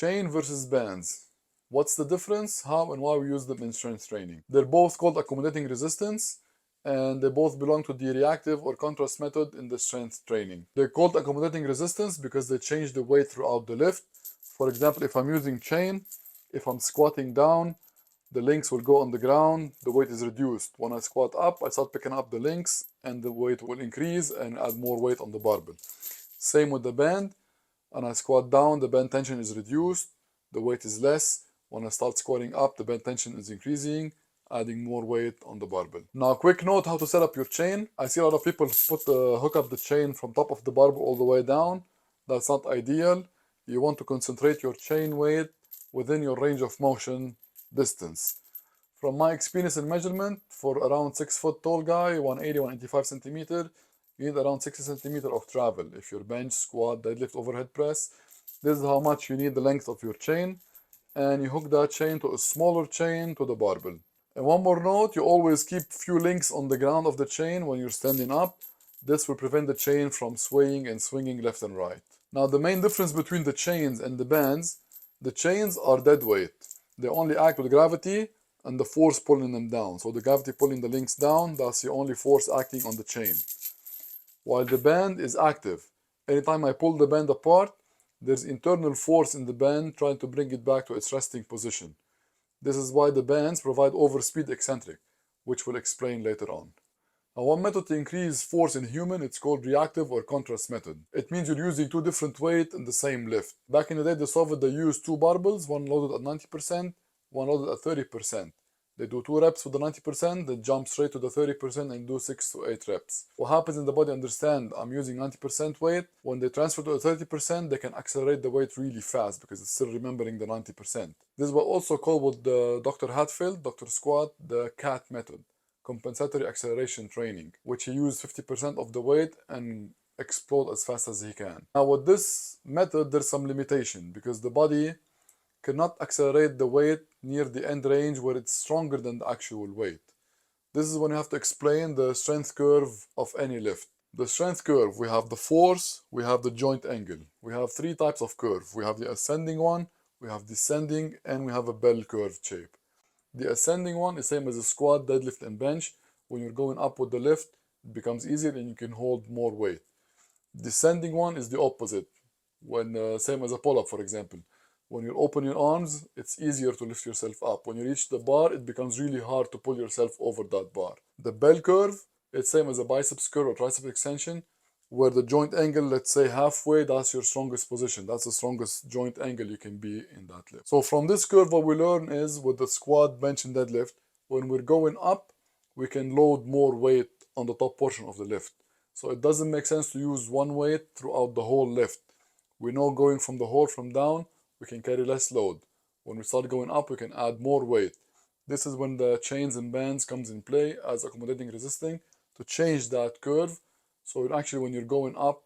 Chain versus bands. What's the difference? How and why we use them in strength training? They're both called accommodating resistance, and they both belong to the reactive or contrast method in the strength training. They're called accommodating resistance because they change the weight throughout the lift. For example, if I'm using chain, if I'm squatting down, the links will go on the ground, the weight is reduced. When I squat up, I start picking up the links and the weight will increase and add more weight on the barbell. Same with the band. When I squat down, the band tension is reduced, the weight is less. When I start squatting up, the band tension is increasing, adding more weight on the barbell. Now, quick note how to set up your chain. I see a lot of people hook up the chain from top of the barbell all the way down. That's not ideal. You want to concentrate your chain weight within your range of motion distance. From my experience and measurement, for around 6 foot tall guy, 180, 185 centimeter, you need around 60 centimeter of travel. If you're bench, squat, deadlift, overhead press, this is how much you need the length of your chain. And you hook that chain to a smaller chain to the barbell. And one more note, you always keep few links on the ground of the chain when you're standing up. This will prevent the chain from swaying and swinging left and right. Now, the main difference between the chains and the bands, the chains are dead weight. They only act with gravity and the force pulling them down. So the gravity pulling the links down, that's the only force acting on the chain. While the band is active. Anytime I pull the band apart, there's internal force in the band trying to bring it back to its resting position. This is why the bands provide overspeed eccentric, which we'll explain later on. Now, one method to increase force in human, it's called reactive or contrast method. It means you're using two different weights in the same lift. Back in the day, the Soviet, they used two barbells, one loaded at 90%, one loaded at 30%. They do 2 reps with the 90%, they jump straight to the 30% and do 6 to 8 reps. What happens in the body, understand, I'm using 90% weight. When they transfer to the 30%, they can accelerate the weight really fast because it's still remembering the 90%. This is what also called with Dr. Hatfield, Dr. Squat, the CAT method, compensatory acceleration training, which he used 50% of the weight and explode as fast as he can. Now, with this method, there's some limitation because the body cannot accelerate the weight near the end range where it's stronger than the actual weight. This is when you have to explain the strength curve of any lift. The strength curve, we have the force, we have the joint angle. We have 3 types of curve. We have the ascending one, we have descending, and we have a bell curve shape. The ascending one is same as a squat, deadlift, and bench. When you're going up with the lift, it becomes easier and you can hold more weight. Descending one is the opposite. Same as a pull-up, for example. When you open your arms, it's easier to lift yourself up. When you reach the bar, it becomes really hard to pull yourself over that bar. The bell curve, it's same as a biceps curl or tricep extension, where the joint angle, let's say halfway, that's your strongest position. That's the strongest joint angle you can be in that lift. So from this curve, what we learn is with the squat, bench, and deadlift, when we're going up, we can load more weight on the top portion of the lift. So it doesn't make sense to use one weight throughout the whole lift. We know going from the hole from down, we can carry less load. When we start going up, we can add more weight. This is when the chains and bands comes in play as accommodating resisting to change that curve. So actually, when you're going up,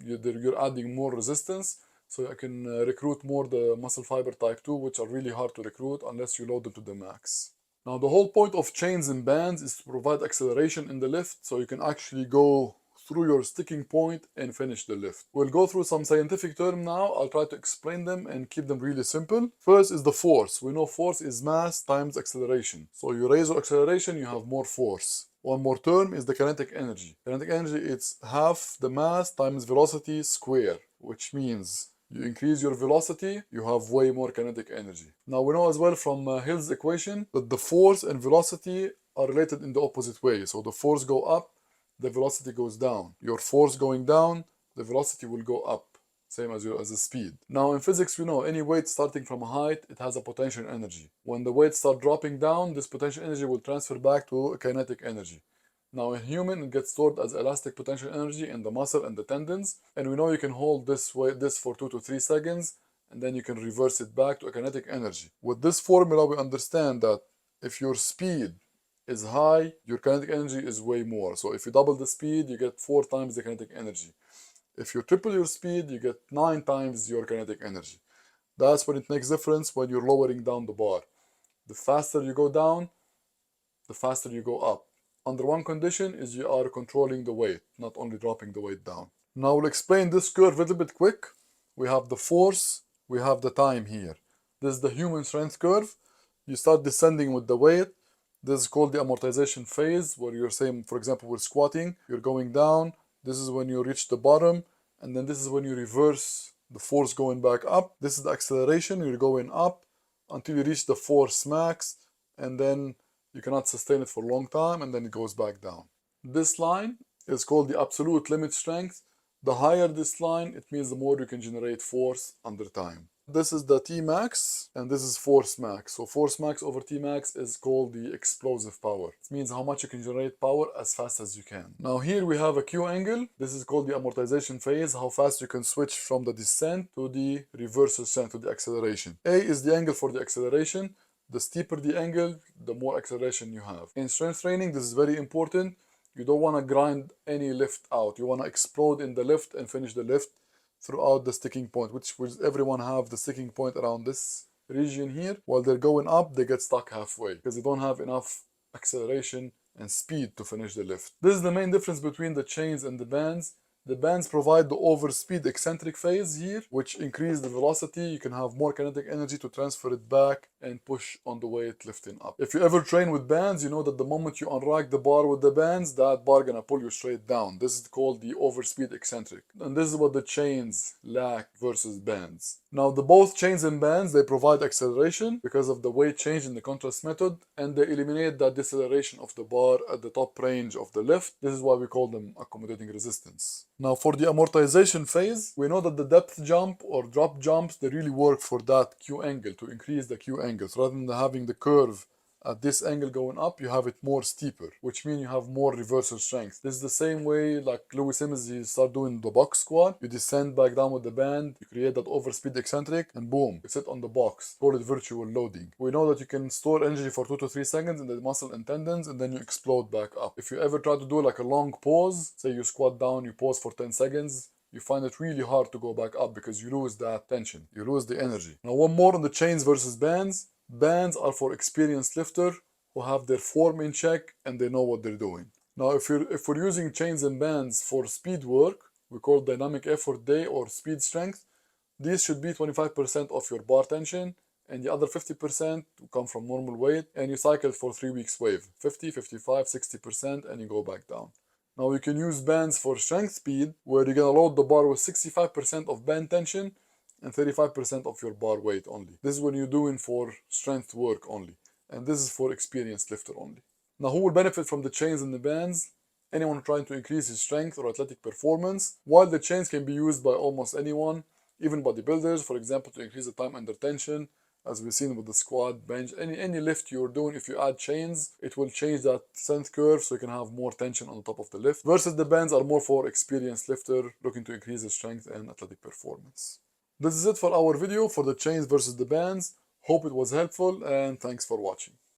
you're adding more resistance. So you can recruit more the muscle fiber type 2, which are really hard to recruit unless you load them to the max. Now, the whole point of chains and bands is to provide acceleration in the lift so you can actually go through your sticking point and finish the lift. We'll go through some scientific terms now. I'll try to explain them and keep them really simple. First is the force. We know force is mass times acceleration. So you raise your acceleration, you have more force. One more term is the kinetic energy. Kinetic energy, it's half the mass times velocity square, which means you increase your velocity, you have way more kinetic energy. Now we know as well from Hill's equation that the force and velocity are related in the opposite way. So the force go up, the velocity goes down. Your force going down, the velocity will go up, same as the speed. Now in physics, we know any weight starting from a height, it has a potential energy. When the weight starts dropping down, this potential energy will transfer back to kinetic energy. Now in human, it gets stored as elastic potential energy in the muscle and the tendons. And we know you can hold this for 2 to 3 seconds, and then you can reverse it back to a kinetic energy. With this formula, we understand that if your speed is high, your kinetic energy is way more. So if you double the speed, you get 4 times the kinetic energy. If you triple your speed, you get 9 times your kinetic energy. That's when it makes difference when you're lowering down the bar. The faster you go down, the faster you go up. Under one condition is you are controlling the weight, not only dropping the weight down. Now we'll explain this curve a little bit quick. We have the force, we have the time here. This is the human strength curve. You start descending with the weight. This is called the amortization phase, where you're saying, for example, we're squatting, you're going down. This is when you reach the bottom, and then this is when you reverse the force going back up. This is the acceleration, you're going up until you reach the force max, and then you cannot sustain it for a long time, and then it goes back down. This line is called the absolute limit strength. The higher this line, it means the more you can generate force under time. This is the T max, and this is force max. So force max over T max is called the explosive power. It means how much you can generate power as fast as you can. Now here we have a Q angle. This is called the amortization phase, how fast you can switch from the descent to the reversal strength, to the acceleration. A is the angle for the acceleration. The steeper the angle, the more acceleration you have. In strength training, this is very important. You don't want to grind any lift out. You want to explode in the lift and finish the lift throughout the sticking point, which will everyone have the sticking point around this region here. While they're going up, they get stuck halfway because they don't have enough acceleration and speed to finish the lift. This is the main difference between the chains and the bands. The bands provide the overspeed eccentric phase here, which increase the velocity. You can have more kinetic energy to transfer it back and push on the weight lifting up. If you ever train with bands, you know that the moment you unrack the bar with the bands, that bar gonna pull you straight down. This is called the overspeed eccentric. And this is what the chains lack versus bands. Now, both chains and bands, they provide acceleration because of the weight change in the contrast method, and they eliminate that deceleration of the bar at the top range of the lift. This is why we call them accommodating resistance. Now, for the amortization phase, we know that the depth jump or drop jumps, they really work for that Q angle, to increase the Q angle. So rather than having the curve at this angle going up, you have it more steeper, which means you have more reversal strength. This is the same way like Louis Simmons, he start doing the box squat. You descend back down with the band, you create that overspeed eccentric, and boom, you sit on the box. Call it virtual loading. We know that you can store energy for 2 to 3 seconds in the muscle and tendons, and then you explode back up. If you ever try to do like a long pause, say you squat down, you pause for 10 seconds, you find it really hard to go back up because you lose that tension. You lose the energy. Now, one more on the chains versus bands. Bands are for experienced lifter who have their form in check and they know what they're doing. Now, if we're using chains and bands for speed work, we call dynamic effort day or speed strength. These should be 25% of your bar tension, and the other 50% will come from normal weight, and you cycle for 3 weeks wave. 50, 55, 60%, and you go back down. Now, you can use bands for strength speed, where you're gonna load the bar with 65% of band tension and 35% of your bar weight only. This is when you're doing for strength work only. And this is for experienced lifter only. Now, who will benefit from the chains and the bands? Anyone trying to increase his strength or athletic performance. While the chains can be used by almost anyone, even bodybuilders, for example, to increase the time under tension, as we've seen with the squat, bench, any lift you're doing, if you add chains, it will change that strength curve so you can have more tension on the top of the lift. Versus the bands are more for experienced lifter looking to increase his strength and athletic performance. This is it for our video for the chains versus the bands. Hope it was helpful, and thanks for watching.